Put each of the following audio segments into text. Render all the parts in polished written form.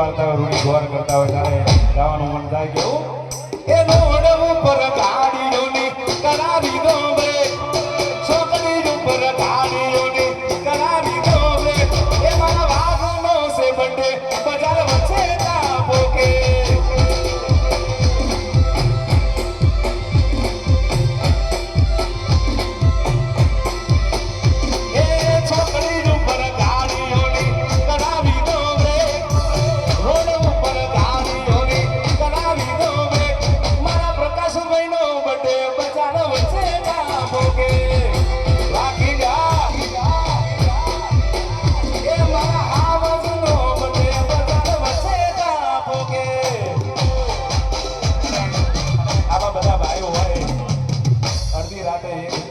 મારતા હોય રૂડી ગોર કરતા હોય ત્યારે ગાવાનું મન થાય કેવું એ રોડ ઉપર ગાડીઓની કરાવી દો રે છોકરી ઉપર ગાડીઓની કરાવી દો રે એ મારા વાઘનો છે બંડે બજાર વચ્ચે તાપો કે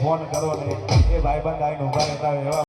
ફોન કરો ને એ ભાઈબંધ આવીને ઉભા રહેતા હોય એવા